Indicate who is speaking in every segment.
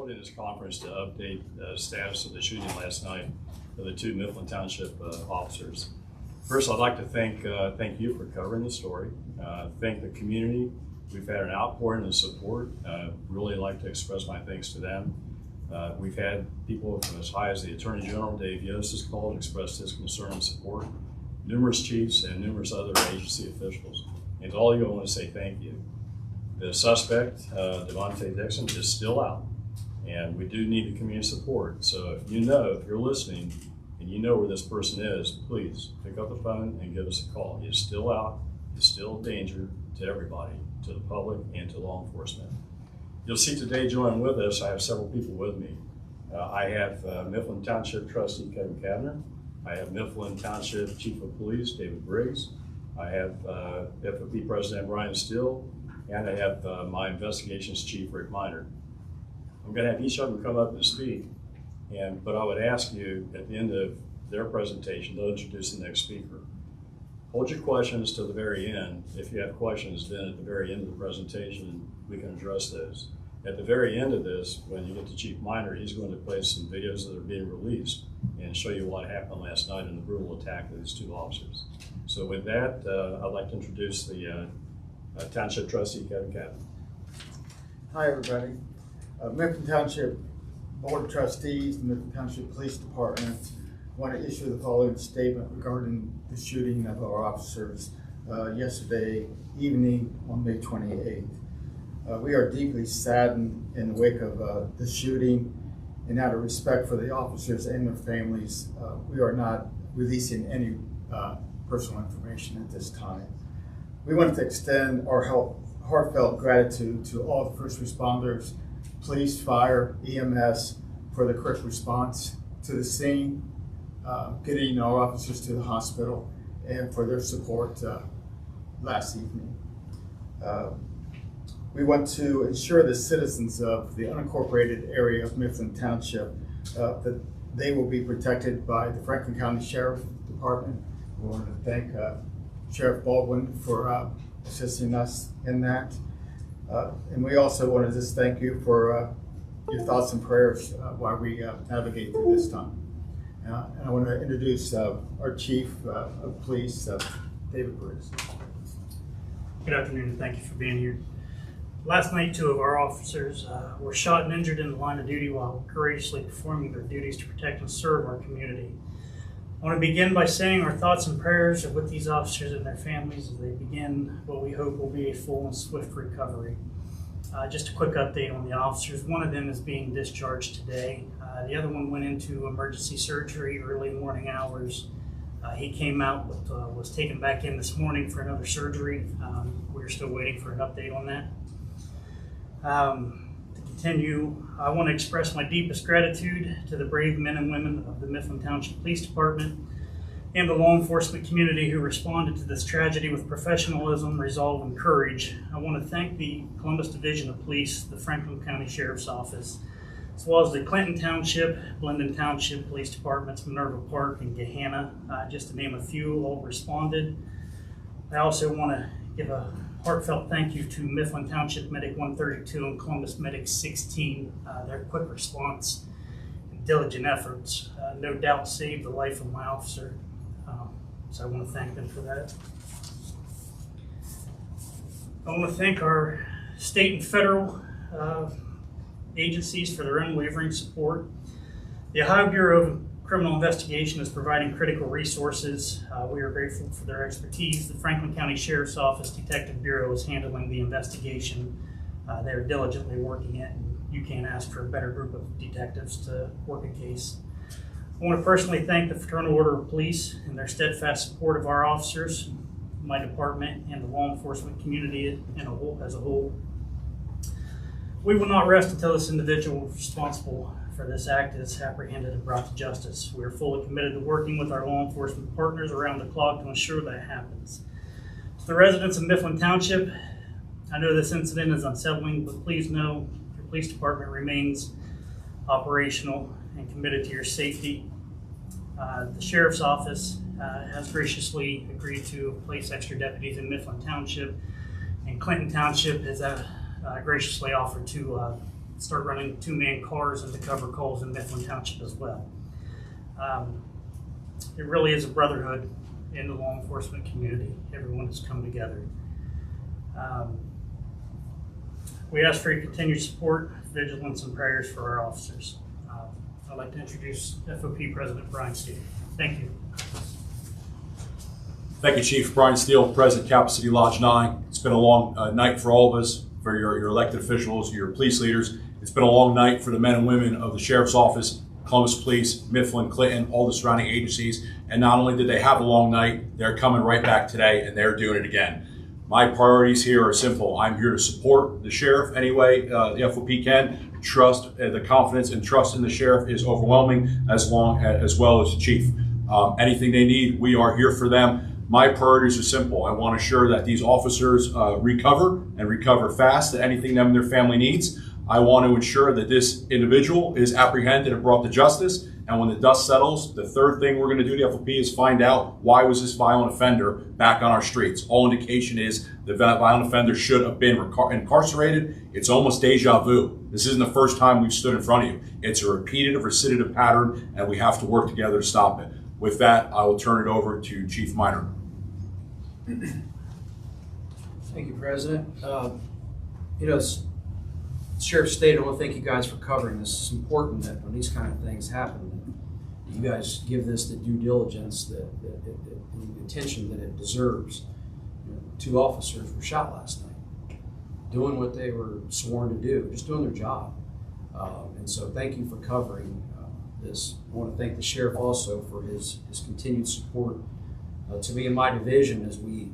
Speaker 1: holding this conference to update the status of the shooting last night of the two Mifflin Township officers. First, I'd like to thank you for covering the story. Thank the community. We've had an outpouring of support. Really like to express my thanks to them. We've had people from as high as the Attorney General, Dave Yost, has called, expressed his concern and support. Numerous chiefs and numerous other agency officials. And to all of you, I want to say thank you. The suspect, Devontae Dixon, is still out, and we do need the community support. So if you're listening, and you know where this person is, please pick up the phone and give us a call. He is still out. He's still a danger to everybody, to the public and to law enforcement. You'll see today joining with us, I have several people with me. I have Mifflin Township Trustee Kevin Kavner. I have Mifflin Township Chief of Police David Briggs. I have FOP President Brian Steele, and I have my investigations chief Rick Miner. I'm going to have each of them come up and speak, but I would ask you at the end of their presentation, they'll introduce the next speaker. Hold your questions to the very end. If you have questions, then at the very end of the presentation, we can address those. At the very end of this, when you get to Chief Miner, he's going to play some videos that are being released and show you what happened last night in the brutal attack of these two officers. So with that, I'd like to introduce the Township Trustee Kevin Kavner.
Speaker 2: Hi everybody. Mifflin Township Board of Trustees, Mifflin Township Police Department want to issue the following statement regarding the shooting of our officers yesterday evening on May 28th. We are deeply saddened in the wake of the shooting, and out of respect for the officers and their families, we are not releasing any personal information at this time. We want to extend our heartfelt gratitude to all the first responders, police, fire, EMS, for the quick response to the scene, getting our officers to the hospital, and for their support last evening. We want to ensure the citizens of the unincorporated area of Mifflin Township that they will be protected by the Franklin County Sheriff Department. We want to thank Sheriff Baldwin for assisting us in that. And we also want to just thank you for your thoughts and prayers while we navigate through this time. And I want to introduce our Chief of Police, David Briggs.
Speaker 3: Good afternoon, and thank you for being here. Last night, two of our officers were shot and injured in the line of duty while courageously performing their duties to protect and serve our community. I want to begin by saying our thoughts and prayers are with these officers and their families as they begin what we hope will be a full and swift recovery. Just a quick update on the officers. One of them is being discharged today. The other one went into emergency surgery early morning hours. He came out but was taken back in this morning for another surgery. We're still waiting for an update on that. To continue, I want to express my deepest gratitude to the brave men and women of the Mifflin Township Police Department and the law enforcement community who responded to this tragedy with professionalism, resolve, and courage. I want to thank the Columbus Division of Police, the Franklin County Sheriff's Office, as well as the Clinton Township, Blendon Township Police Departments, Minerva Park, and Gahanna, just to name a few, all responded. I also want to give a heartfelt thank you to Mifflin Township Medic 132 and Columbus Medic 16. Their quick response and diligent efforts no doubt saved the life of my officer. So I want to thank them for that. I want to thank our state and federal agencies for their unwavering support. The Ohio Bureau of Criminal Investigation is providing critical resources. We are grateful for their expertise. The Franklin County Sheriff's Office Detective Bureau is handling the investigation. They are diligently working it, and you can't ask for a better group of detectives to work a case. I want to personally thank the Fraternal Order of Police and their steadfast support of our officers, my department, and the law enforcement community as a whole. We will not rest until this individual responsible for this act is apprehended and brought to justice. We are fully committed to working with our law enforcement partners around the clock to ensure that happens. To the residents of Mifflin Township, I know this incident is unsettling, but please know your police department remains operational and committed to your safety. The Sheriff's Office has graciously agreed to place extra deputies in Mifflin Township, and Clinton Township has graciously offered to start running two-man cars and to cover calls in Mifflin Township as well. It really is a brotherhood in the law enforcement community. Everyone has come together. We ask for your continued support, vigilance, and prayers for our officers. I'd like to introduce FOP President Brian Steele. Thank you.
Speaker 4: Thank you, Chief. Brian Steele, President, Capital City Lodge 9. It's been a long night for all of us, for your elected officials, your police leaders. It's been a long night for the men and women of the Sheriff's Office, Columbus Police, Mifflin, Clinton, all the surrounding agencies. And not only did they have a long night, they're coming right back today and they're doing it again. My priorities here are simple. I'm here to support the sheriff any way the FOP can. Trust, the confidence and trust in the sheriff is overwhelming, as well as the chief. Anything they need, we are here for them. My priorities are simple. I want to ensure that these officers recover and recover fast, that anything them and their family needs. I want to ensure that this individual is apprehended and brought to justice. And when the dust settles, the third thing we're going to do to the FOP is find out why was this violent offender back on our streets. All indication is the violent offender should have been incarcerated. It's almost deja vu. This isn't the first time we've stood in front of you. It's a repeated, recidivative pattern, and we have to work together to stop it. With that, I will turn it over to Chief Minor.
Speaker 5: Thank you, President. Sheriff stated, I want to thank you guys for covering this. It's important that when these kind of things happen, you guys give this the due diligence, the attention that it deserves. Two officers were shot last night, doing what they were sworn to do, just doing their job. And so thank you for covering this. I want to thank the sheriff also for his continued support to me in my division as we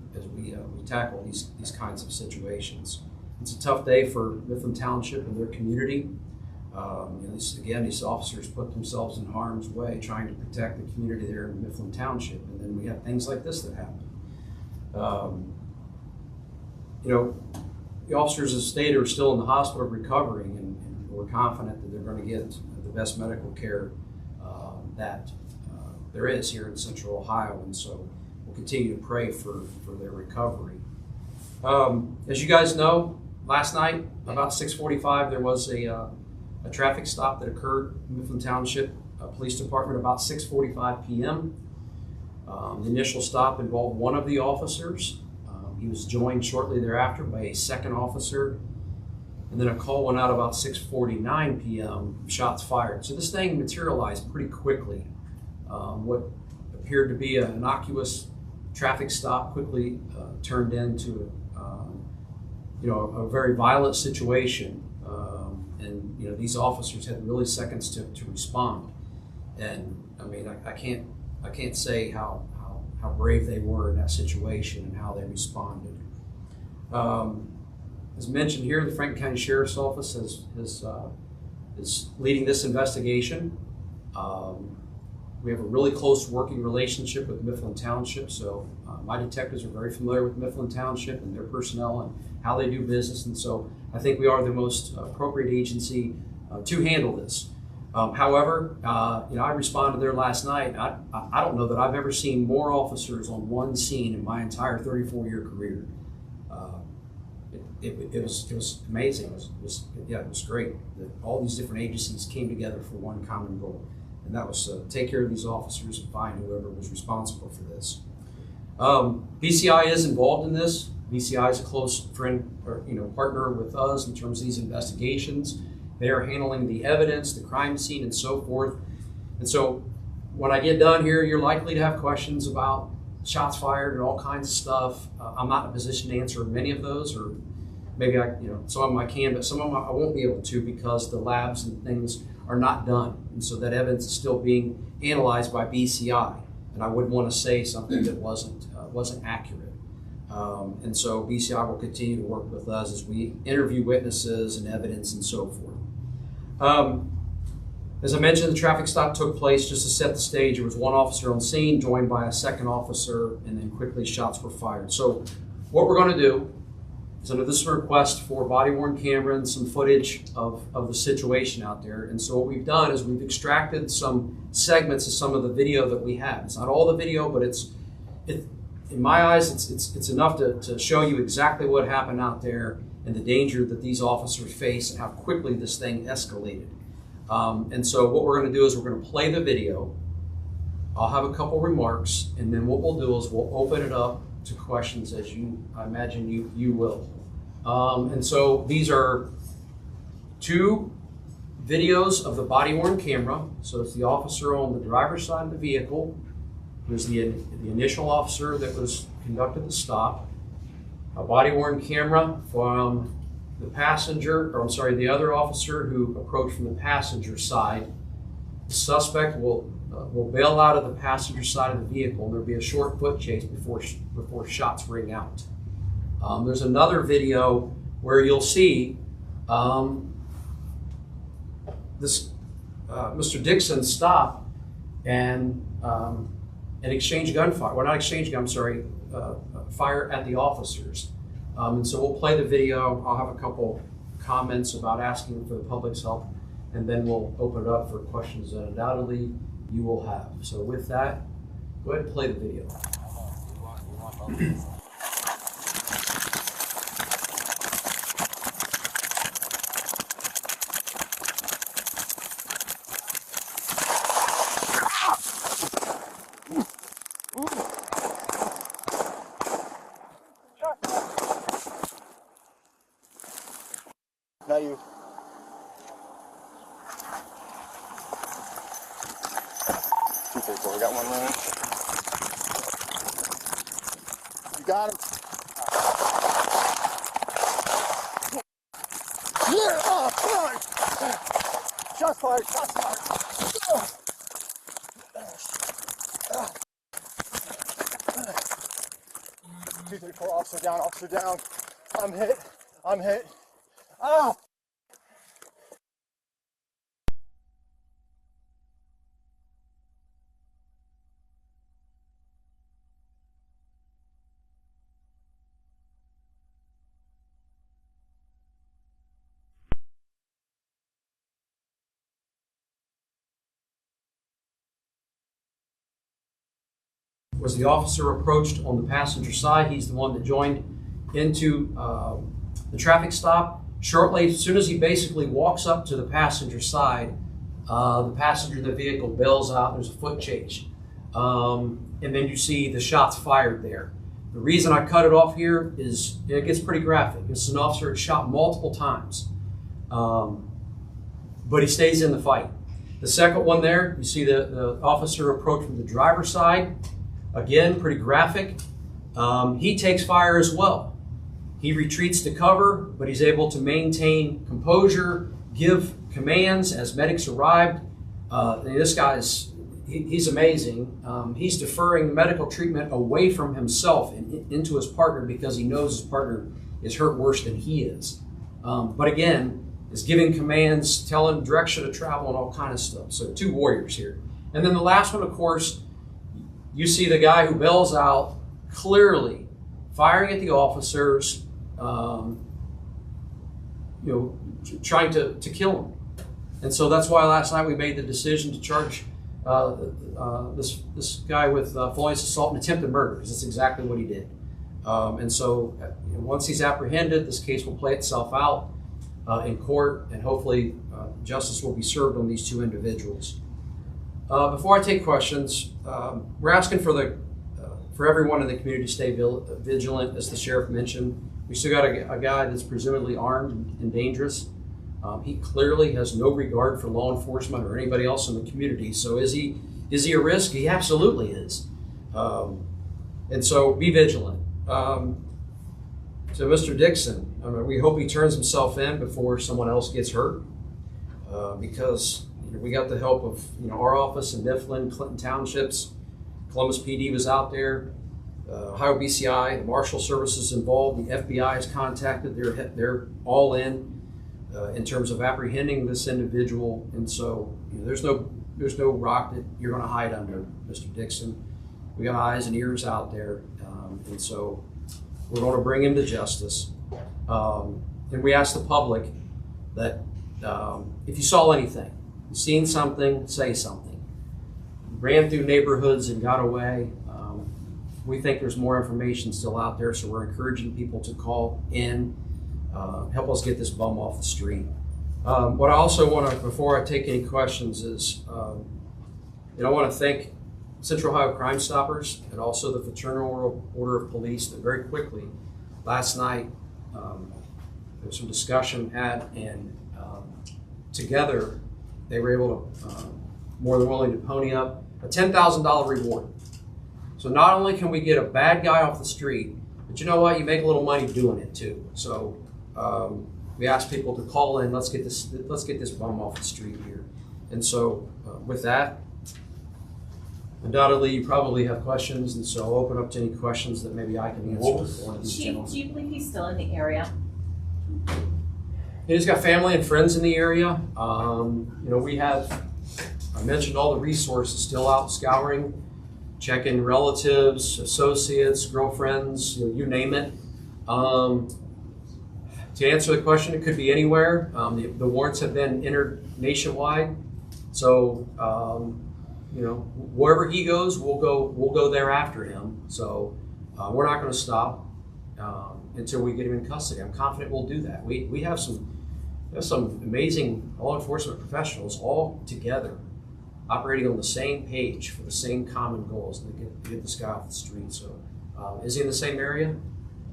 Speaker 5: tackle these kinds of situations. It's a tough day for Mifflin Township and their community. These officers put themselves in harm's way trying to protect the community there in Mifflin Township, and then we have things like this that happen. The officers of the state are still in the hospital recovering, and we're confident that they're going to get the best medical care that there is here in Central Ohio, and so we'll continue to pray for their recovery. As you guys know, last night about 6:45 there was a traffic stop that occurred in Mifflin Township Police Department about 6:45 p.m. The initial stop involved one of the officers. He was joined shortly thereafter by a second officer, and then a call went out about 6:49 p.m. Shots fired. So this thing materialized pretty quickly. What appeared to be an innocuous traffic stop quickly turned into a very violent situation, and these officers had really seconds to respond. And I mean, I can't say how brave they were in that situation and how they responded. As mentioned here, the Franklin County Sheriff's Office is leading this investigation. We have a really close working relationship with Mifflin Township, so my detectives are very familiar with Mifflin Township and their personnel and how they do business, and so I think we are the most appropriate agency to handle this. However, I responded there last night. I don't know that I've ever seen more officers on one scene in my entire 34-year career. It was amazing. It was great that all these different agencies came together for one common goal, and that was take care of these officers and find whoever was responsible for this. BCI is involved in this. BCI is a close friend or partner with us in terms of these investigations. They are handling the evidence, the crime scene, and so forth. And so when I get done here, you're likely to have questions about shots fired and all kinds of stuff. I'm not in a position to answer many of those, or maybe some of them I can, but some of them I won't be able to because the labs and things are not done. And so that evidence is still being analyzed by BCI. And I wouldn't want to say something that wasn't accurate. And so BCI will continue to work with us as we interview witnesses and evidence and so forth. As I mentioned, the traffic stop took place just to set the stage. There was one officer on scene joined by a second officer, and then quickly shots were fired. So what we're going to do is, under this request for body-worn camera and some footage of the situation out there. And so what we've done is we've extracted some segments of some of the video that we have. It's not all the video, but in my eyes, it's enough to show you exactly what happened out there and the danger that these officers face and how quickly this thing escalated. And so what we're going to do is we're going to play the video. I'll have a couple remarks, and then what we'll do is we'll open it up to questions, as I imagine you will. And so these are 2 videos of the body-worn camera. So it's the officer on the driver's side of the vehicle. There's the initial officer that conducted the stop. A body-worn camera from the the other officer who approached from the passenger side. The suspect will bail out of the passenger side of the vehicle, and there'll be a short foot chase before shots ring out. There's another video where you'll see this Mr. Dixon stop and exchange gunfire. Well, not exchange gun, I'm sorry, fire at the officers. And so we'll play the video. I'll have a couple comments about asking for the public's help, and then we'll open it up for questions that undoubtedly you will have. So with that, go ahead and play the video.
Speaker 6: Not you. 234, we got one running. You got him. Yeah, oh, come on. Shots fired, shots fired. 234, officer down. I'm hit. Ah!
Speaker 5: Was the officer approached on the passenger side. He's the one that joined into the traffic stop. Shortly, as soon as he basically walks up to the passenger side, the passenger of the vehicle bails out. There's a foot chase. And then you see the shots fired there. The reason I cut it off here is it gets pretty graphic. This is an officer that's shot multiple times, but he stays in the fight. The second one there, you see the officer approach from the driver's side. Again, pretty graphic. He takes fire as well. He retreats to cover, but he's able to maintain composure, give commands as medics arrived. This guy's he's amazing. He's deferring medical treatment away from himself and into his partner because he knows his partner is hurt worse than he is. But again, is giving commands, telling direction of travel and all kind of stuff. So 2 warriors here. And then the last one, of course, you see the guy who bails out, clearly firing at the officers, trying to kill him. And so that's why last night we made the decision to charge this guy with felonious assault and attempted murder, because that's exactly what he did. And so once he's apprehended, this case will play itself out in court, and hopefully justice will be served on these 2 individuals. Before I take questions, we're asking for everyone in the community to stay vigilant, as the sheriff mentioned. We still got a guy that's presumably armed and dangerous. He clearly has no regard for law enforcement or anybody else in the community. So is he a risk? He absolutely is. And so be vigilant. So Mr. Dixon, we hope he turns himself in before someone else gets hurt, because we got the help of our office in Mifflin, Clinton Townships. Columbus PD was out there. Ohio BCI, the Marshal Services involved. The FBI is contacted. They're all in terms of apprehending this individual. And so there's no rock that you're going to hide under, Mr. Dixon. We got eyes and ears out there, and so we're going to bring him to justice. And we ask the public that if you saw anything, seen something, say something. Ran through neighborhoods and got away. We think there's more information still out there, so we're encouraging people to call in. help us get this bum off the street. What I also want to, before I take any questions, is I want to thank Central Ohio Crime Stoppers and also the Fraternal Order of Police that very quickly last night there was some discussion had, and together they were able to more than willing to pony up a $10,000 reward. So not only can we get a bad guy off the street, but you know what? You make a little money doing it too. So we asked people to call in. Let's get this bum off the street here. And so with that, undoubtedly you probably have questions, and so I'll open up to any questions that maybe I can answer. For one of these
Speaker 7: Chief,
Speaker 5: gentlemen.
Speaker 7: do you believe he's still in the area?
Speaker 5: He's got family and friends in the area. I mentioned all the resources still out scouring, checking relatives, associates, girlfriends, you name it. To answer the question, it could be anywhere. The warrants have been entered nationwide, so wherever he goes, we'll go there after him. So we're not going to stop until we get him in custody. I'm confident we'll do that. We have some amazing law enforcement professionals all together, operating on the same page for the same common goals to get this guy off the street. So is he in the same area?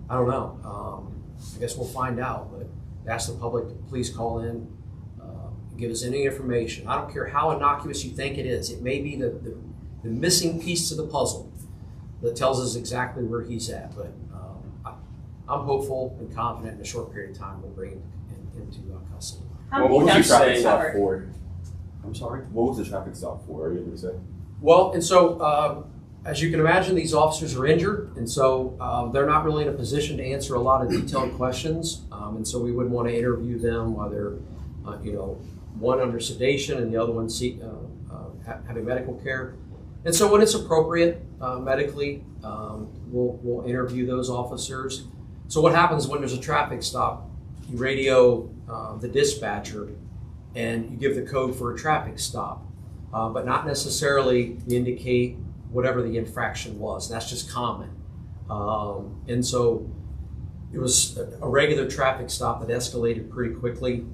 Speaker 5: I don't know. I guess we'll find out, but ask the public to please call in, give us any information. I don't care how innocuous you think it is. It may be the missing piece to the puzzle that tells us exactly where he's at. But I'm hopeful and confident in a short period of time we'll bring him into custody.
Speaker 7: How
Speaker 8: What
Speaker 7: many
Speaker 8: was the
Speaker 7: guns
Speaker 8: traffic stop
Speaker 7: recovered?
Speaker 8: for?
Speaker 5: I'm sorry?
Speaker 8: What was the traffic stop for? Are you able to say?
Speaker 5: Well, and so as you can imagine, these officers are injured, and so they're not really in a position to answer a lot of detailed questions, and so we would want to interview them while they're, one under sedation and the other one having medical care. And so when it's appropriate medically, we'll interview those officers. So what happens when there's a traffic stop? You radio the dispatcher and you give the code for a traffic stop, but not necessarily indicate whatever the infraction was. That's just common. And so it was a regular traffic stop that escalated pretty quickly.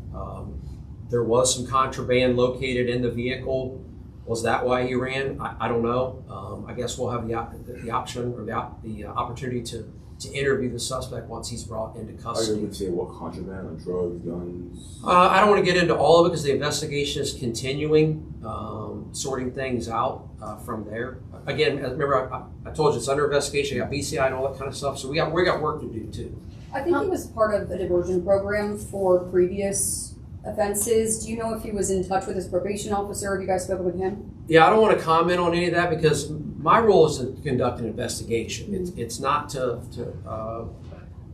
Speaker 5: There was some contraband located in the vehicle. Was that why he ran? I don't know. I guess we'll have the option or the opportunity to interview the suspect once he's brought into
Speaker 8: Are you
Speaker 5: custody.
Speaker 8: able to say what contraband or drugs, guns?
Speaker 5: I don't want to get into all of it because the investigation is continuing, sorting things out from there. Again, remember I told you it's under investigation. I got BCI and all that kind of stuff, so we got work to do too.
Speaker 9: I think he was part of a diversion program for previous offenses. Do you know if he was in touch with his probation officer? Have you guys spoken with him?
Speaker 5: Yeah, I don't want to comment on any of that because my role is to conduct an investigation. It's not to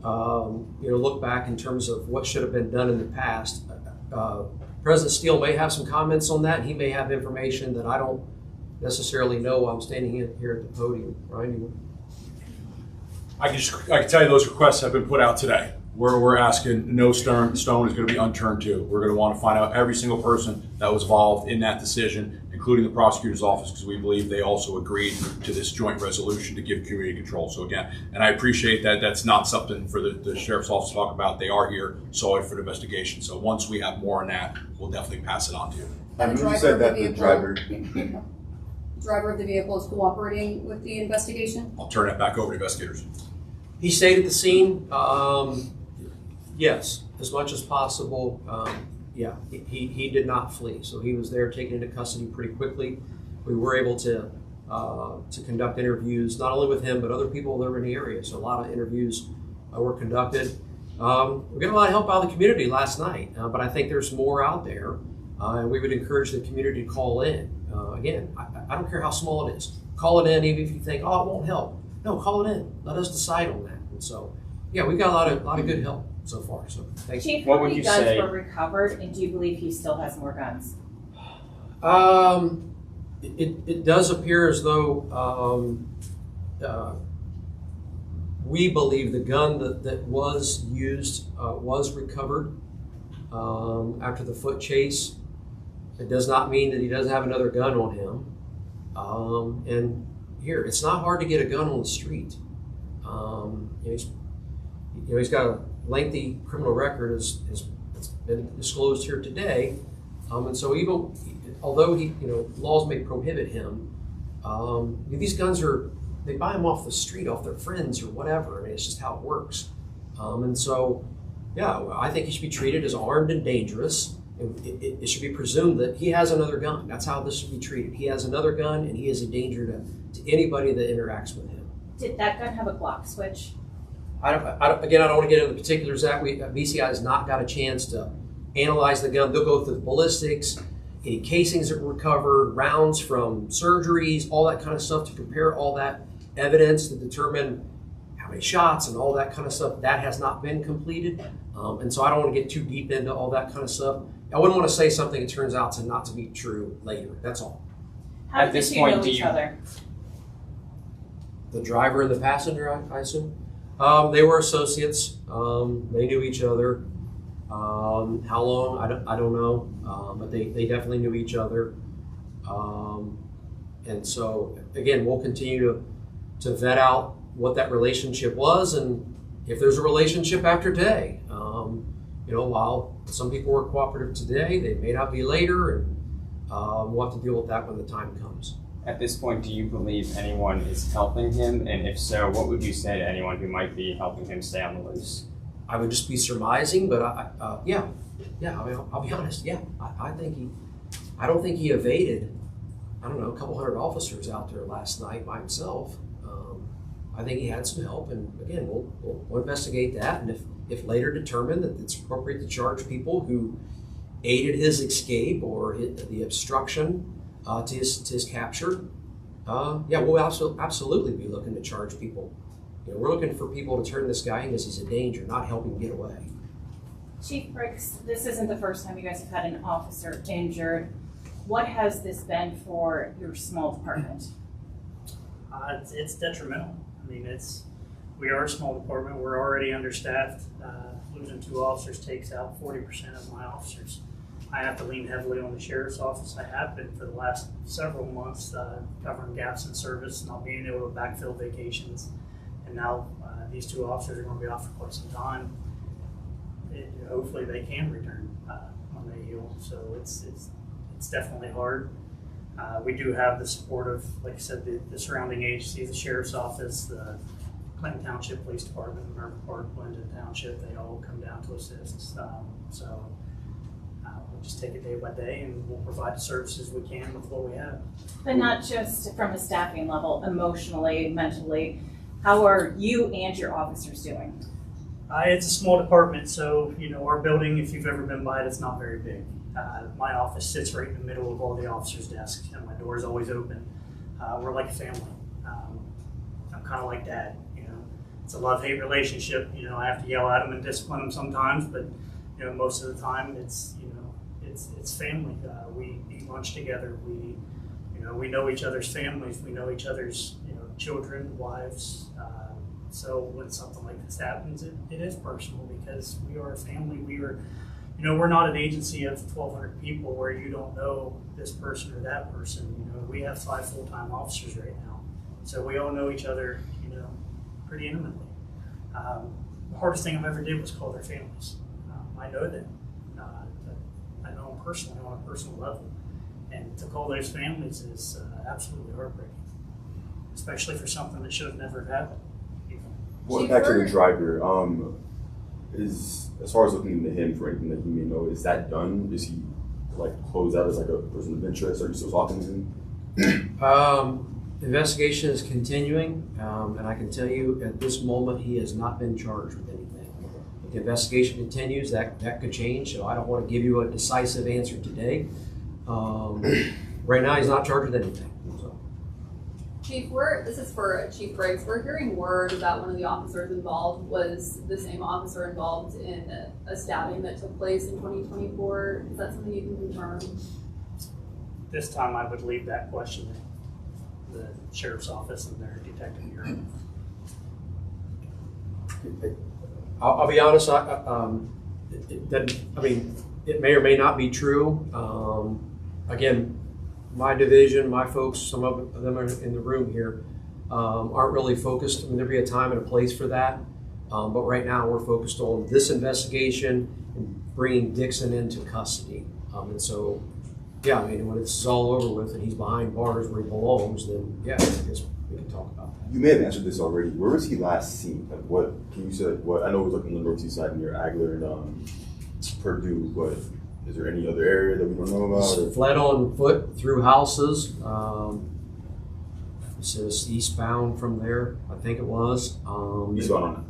Speaker 5: look back in terms of what should have been done in the past. President Steele may have some comments on that. He may have information that I don't necessarily know while I'm standing here at the podium. Ryan,
Speaker 4: I can tell you those requests have been put out today. We're asking no stone is going to be unturned to. We're going to want to find out every single person that was involved in that decision, including the prosecutor's office, because we believe they also agreed to this joint resolution to give community control. So again, and I appreciate that that's not something for the sheriff's office to talk about. They are here solely for the investigation. So once we have more on that, we'll definitely pass it on to you.
Speaker 9: And
Speaker 8: You said that the driver.
Speaker 9: Driver of the vehicle is cooperating with the investigation?
Speaker 4: I'll turn that back over to investigators.
Speaker 5: He stayed at the scene. Yes, as much as possible. He did not flee, so he was there taken into custody pretty quickly. We were able to conduct interviews not only with him but other people that were in the area. So a lot of interviews were conducted. We got a lot of help out of the community last night, but I think there's more out there, and we would encourage the community to call in. Again, I don't care how small it is. Call it in, even if you think, oh, it won't help. No, call it in. Let us decide on that. And so, yeah, we've got a lot of good help so far. So, thank you.
Speaker 7: Chief,
Speaker 8: What
Speaker 7: how
Speaker 8: would
Speaker 7: many
Speaker 8: you
Speaker 7: guns
Speaker 8: say-
Speaker 7: were recovered, and do you believe he still has more guns?
Speaker 5: It does appear as though we believe the gun that was used was recovered after the foot chase. It does not mean that he doesn't have another gun on him. And here, it's not hard to get a gun on the street. He's got lengthy criminal record has been disclosed here today. And so even, although laws may prohibit him, these guns they buy them off the street, off their friends or whatever. I mean, it's just how it works. And so, yeah, I think he should be treated as armed and dangerous. It should be presumed that he has another gun. That's how this should be treated. He has another gun, and he is a danger to anybody that interacts with him.
Speaker 7: Did that gun have a Glock switch?
Speaker 5: I don't want to get into the particulars of that. BCI has not got a chance to analyze the gun. They'll go through the ballistics, any casings that were recovered, rounds from surgeries, all that kind of stuff to compare all that evidence to determine how many shots and all that kind of stuff. That has not been completed. And so I don't want to get too deep into all that kind of stuff. I wouldn't want to say something that turns out to not to be true later. That's all.
Speaker 7: How did the two know each other?
Speaker 5: The driver and the passenger, I assume. They were associates. They knew each other. How long? I don't know. But they definitely knew each other. And so again, we'll continue to vet out what that relationship was, and if there's a relationship after today. While some people were cooperative today, they may not be later, and we'll have to deal with that when the time comes.
Speaker 10: At this point, do you believe anyone is helping him? And if so, what would you say to anyone who might be helping him stay on the loose?
Speaker 5: I would just be surmising, but I'll be honest. Yeah, I don't think he evaded, a couple hundred officers out there last night by himself. I think he had some help, and again, we'll investigate that. And if later determined that it's appropriate to charge people who aided his escape or the obstruction to his capture, we'll absolutely be looking to charge people. We're looking for people to turn this guy in because he's a danger, not help him get away.
Speaker 7: Chief Briggs, this isn't the first time you guys have had an officer injured. What has this been for your small department?
Speaker 3: It's detrimental. I mean, we are a small department. We're already understaffed. Losing 2 officers takes out 40% of my officers. I have to lean heavily on the sheriff's office. I have been for the last several months, covering gaps in service, not being able to backfill vacations. And now these 2 officers are going to be off for quite some time. Hopefully they can return when they heal. So it's definitely hard. We do have the support of, like I said, the surrounding agencies, the sheriff's office, the Clinton Township Police Department, Morrow County, Mifflin Township. They all come down to assist. We'll just take it day by day, and we'll provide the services we can with what we have.
Speaker 7: But not just from a staffing level, emotionally, mentally. How are you and your officers doing?
Speaker 3: It's a small department, so our building, if you've ever been by it, it's not very big. My office sits right in the middle of all the officers' desks, and my door is always open. We're like a family. I'm kind of like Dad. It's a love-hate relationship. I have to yell at them and discipline them sometimes, but most of the time it's family. We eat lunch together. We know each other's families. We know each other's children, wives. So when something like this happens, it is personal because we are a family. We're not an agency of 1,200 people where you don't know this person or that person. We have 5 full-time officers right now, so we all know each other, pretty intimately. The hardest thing I've ever did was call their families. I know them. I know them personally on a personal level, and to call those families is absolutely heartbreaking, especially for something that should have never happened.
Speaker 8: Well, back to the driver. Is as far as looking into him for anything that you may know, is that done? Is he closed out as a person of interest? Are you still talking to him?
Speaker 5: Investigation is continuing, and I can tell you at this moment he has not been charged with anything. If the investigation continues, that could change. So I don't want to give you a decisive answer today. Right now, he's not charged with anything. So.
Speaker 9: Chief, this is for Chief Briggs. We're hearing word that one of the officers involved was the same officer involved in a stabbing that took place in 2024. Is that something you can confirm?
Speaker 3: This time, I would leave that question to the sheriff's office and their detective bureau.
Speaker 5: I'll be honest. It may or may not be true. Again, my division, my folks, some of them are in the room here, aren't really focused. There'll be a time and a place for that. But right now, we're focused on this investigation and bringing Dixon into custody. And so, yeah, I mean, when this is all over with and he's behind bars where he belongs, then yeah, I guess we can talk about that.
Speaker 8: You may have answered this already. Where was he last seen? Like, what can you say? Like, what I know it was like on the northeast side near Agler and Purdue, but is there any other area that we don't know about? Or?
Speaker 5: Fled on foot through houses. It says eastbound from there, I think it was.
Speaker 8: Eastbound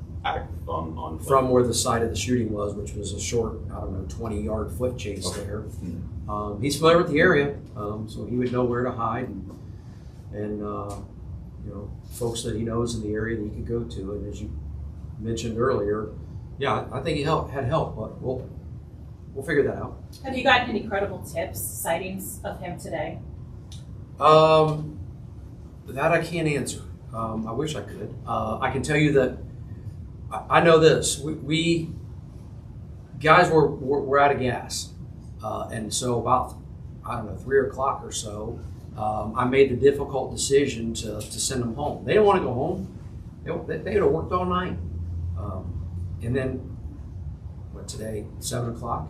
Speaker 8: on
Speaker 5: from where the site of the shooting was, which was a short, I don't know, 20-yard foot chase there.
Speaker 8: Mm-hmm.
Speaker 5: He's familiar with the area, so he would know where to hide, and you know, folks that he knows in the area that he could go to. And as you mentioned earlier, yeah, I think he had help, but we'll figure that out.
Speaker 7: Have you gotten any credible tips, sightings of him today?
Speaker 5: That I can't answer. I wish I could. I can tell you that I know this. We guys were out of gas, and so about 3 o'clock or so, I made the difficult decision to send them home. They didn't want to go home. They had worked all night, and then today 7 o'clock.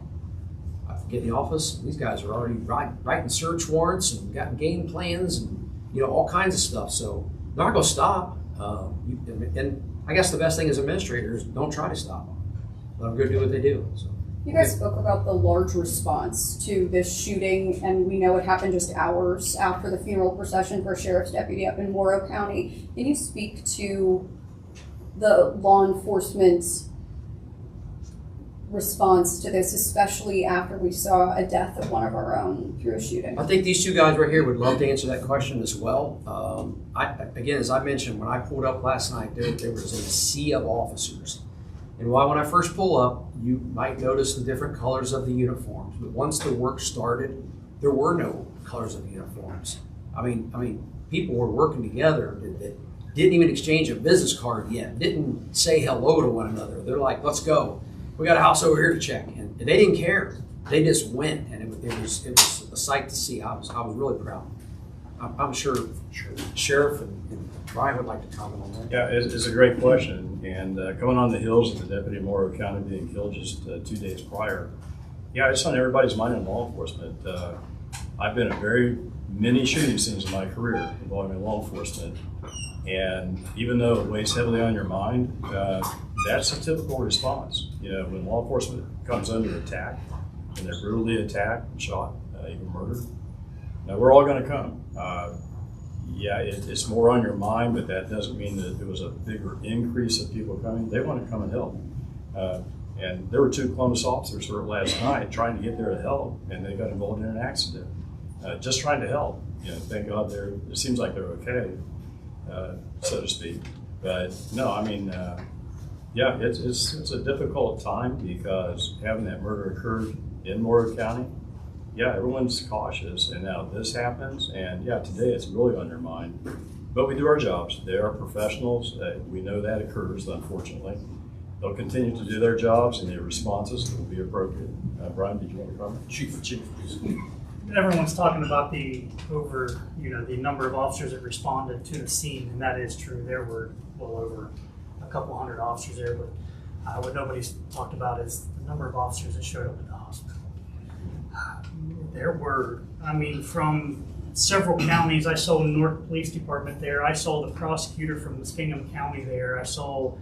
Speaker 5: I get in the office. These guys are already writing search warrants and got game plans and all kinds of stuff. So they're not going to stop. And I guess the best thing as administrators, don't try to stop them. Let them go do what they do. So.
Speaker 11: You guys spoke about the large response to this shooting, and we know it happened just hours after the funeral procession for a sheriff's deputy up in Morrow County. Can you speak to the law enforcement response to this, especially after we saw a death of one of our own through a shooting?
Speaker 5: I think these two guys right here would love to answer that question as well. Again, as I mentioned, when I pulled up last night, there was a sea of officers. And while when I first pull up, you might notice the different colors of the uniforms. But once the work started, there were no colors of the uniforms. I mean, people were working together that didn't even exchange a business card yet, didn't say hello to one another. They're like, let's go. We got a house over here to check. And they didn't care. They just went, and it was a sight to see. I was really proud. I'm sure Sheriff and Brian would like to comment on that.
Speaker 1: Yeah, it's a great question. And coming on the heels of the deputy in Morrow County being killed just 2 days prior, yeah, it's on everybody's mind in law enforcement. I've been at very many shooting scenes in my career involving law enforcement. And even though it weighs heavily on your mind, that's a typical response. When law enforcement comes under attack, and they're brutally attacked, shot, even murdered, we're all going to come. Yeah, it's more on your mind, but that doesn't mean that there was a bigger increase of people coming. They want to come and help. And there were 2 Columbus officers hurt last night trying to get there to help, and they got involved in an accident. Just trying to help. Thank God it seems like they're okay, so to speak. But no, I mean, yeah, it's a difficult time because having that murder occurred in Morrow County, yeah, everyone's cautious, and now this happens, and yeah, today it's really on their mind. But we do our jobs. They are professionals. We know that occurs, unfortunately. They'll continue to do their jobs, and their responses will be appropriate. Brian, did you want to comment? Chief, please.
Speaker 3: Everyone's talking about the number of officers that responded to the scene, and that is true. There were well over a couple hundred officers there, but what nobody's talked about is the number of officers that showed up at the hospital. There were, from several counties. I saw the Newark Police Department there. I saw the prosecutor from Muskingum County there. I saw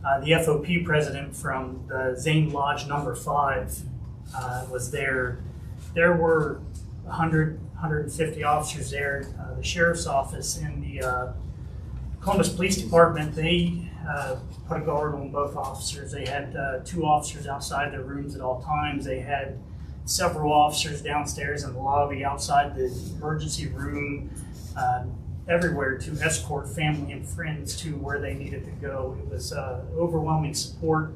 Speaker 3: the FOP president from the Zane Lodge number 5 was there. There were 100, 150 officers there. The sheriff's office and the Columbus Police Department, they put a guard on both officers. They had 2 officers outside their rooms at all times. They had several officers downstairs in the lobby, outside the emergency room, everywhere to escort family and friends to where they needed to go. It was overwhelming support.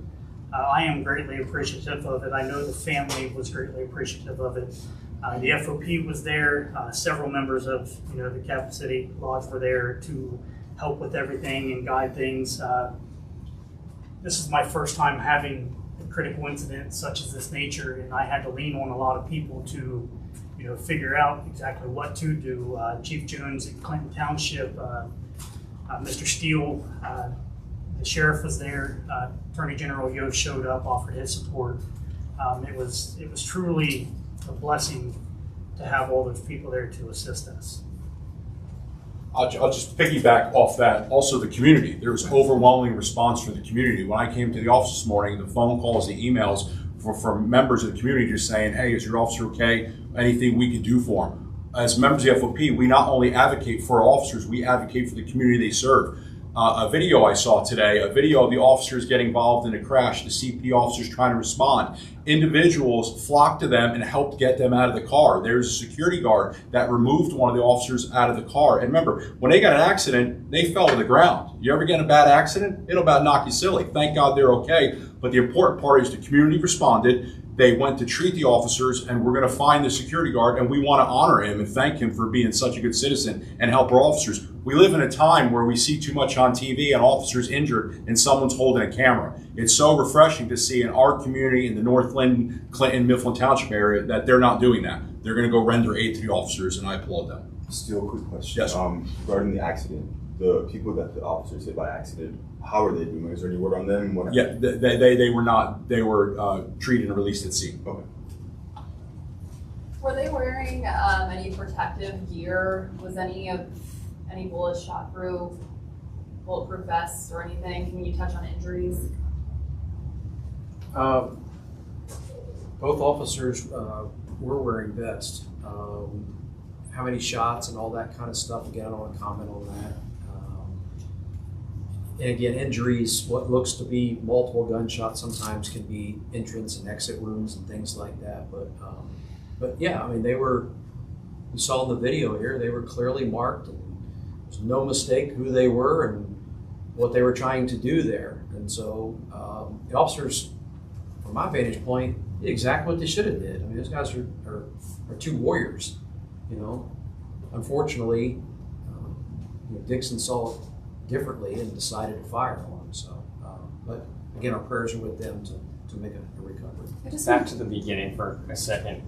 Speaker 3: I am greatly appreciative of it. I know the family was greatly appreciative of it. The FOP was there. Several members of the Capital City Lodge were there to help with everything and guide things. This is my first time having a critical incident such as this nature, and I had to lean on a lot of people to figure out exactly what to do. Chief Jones at Clinton Township, Mr. Steele The sheriff was there. Attorney General Yo showed up, offered his support. It was truly a blessing to have all those people there to assist us.
Speaker 4: I'll just piggyback off that. Also, the community. There was overwhelming response from the community. When I came to the office this morning, the phone calls, the emails from members of the community just saying, hey, is your officer okay? Anything we can do for him? As members of the FOP, we not only advocate for our officers, we advocate for the community they serve. A video I saw today, a video of the officers getting involved in a crash, the CPD officers trying to respond. Individuals flocked to them and helped get them out of the car. There's a security guard that removed one of the officers out of the car. And remember, when they got an accident, they fell to the ground. You ever get in a bad accident? It'll about knock you silly. Thank God they're okay. But the important part is the community responded. They went to treat the officers, and we're going to find the security guard, and we want to honor him and thank him for being such a good citizen and help our officers. We live in a time where we see too much on TV and officers injured and someone's holding a camera. It's so refreshing to see in our community in the North Linden, Clinton, Mifflin Township area that they're not doing that. They're going to go render aid to the officers, and I applaud them.
Speaker 8: Still a quick question.
Speaker 4: Yes.
Speaker 8: Regarding the accident, the people that the officers hit by accident, how are they doing? Is there any word on them? What
Speaker 4: Yeah, they were not. They were treated and released at scene.
Speaker 8: Okay.
Speaker 9: Were they wearing any protective gear? Was any bullets shot through bulletproof vests or anything? Can you touch on injuries?
Speaker 5: Both officers were wearing vests. How many shots and all that kind of stuff, again, I don't want to comment on that. And again, injuries, what looks to be multiple gunshots sometimes can be entrance and exit wounds and things like that. But yeah, I mean, we saw in the video here, they were clearly marked, and there's no mistake who they were and what they were trying to do there. And so the officers, from my vantage point, did exactly what they should have did. I mean, those guys are two warriors, you know. Unfortunately, Dixon saw it differently and decided to fire on him. So, but again, our prayers are with them to make a recovery.
Speaker 10: Back to the beginning for a second.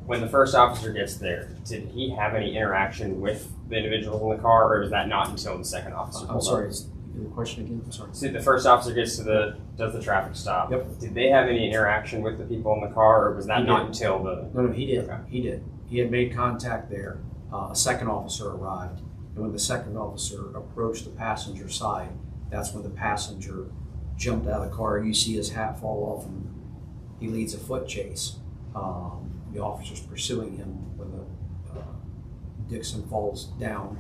Speaker 10: When the first officer gets there, did he have any interaction with the individuals in the car, or is that not until the second officer?
Speaker 5: I'm sorry, the question again? I'm sorry.
Speaker 10: So the first officer does the traffic stop.
Speaker 5: Yep.
Speaker 10: Did they have any interaction with the people in the car, or was that not until the?
Speaker 5: No, he did.
Speaker 10: Okay.
Speaker 5: He did. He had made contact there. A second officer arrived, and when the second officer approached the passenger side, that's when the passenger jumped out of the car. You see his hat fall off, and he leads a foot chase. The officer's pursuing him when Dixon falls down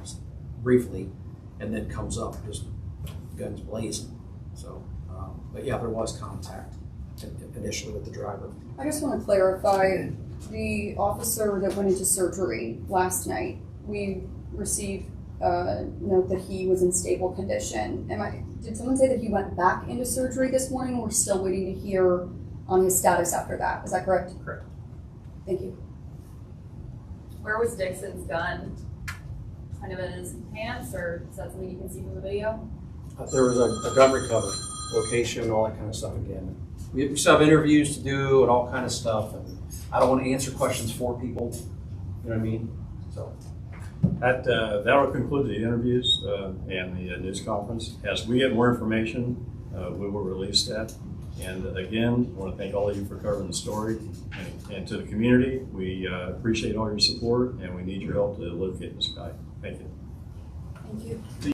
Speaker 5: briefly, and then comes up, just guns blazing. So, but yeah, there was contact initially with the driver.
Speaker 11: I just want to clarify, the officer that went into surgery last night, we received a note that he was in stable condition. Did someone say that he went back into surgery this morning, or we're still waiting to hear on his status after that? Is that correct?
Speaker 10: Correct.
Speaker 11: Thank you.
Speaker 9: Where was Dixon's gun? Kind of in his pants, or is that something you can see from the video?
Speaker 5: There was a gun recovery, location, all that kind of stuff again. We still have interviews to do and all kind of stuff, and I don't want to answer questions for people, you know what I mean? So
Speaker 1: That will conclude the interviews and the news conference. As we get more information, we will release that. And again, I want to thank all of you for covering the story. And to the community, we appreciate all your support, and we need your help to locate this guy. Thank you.
Speaker 11: Thank you.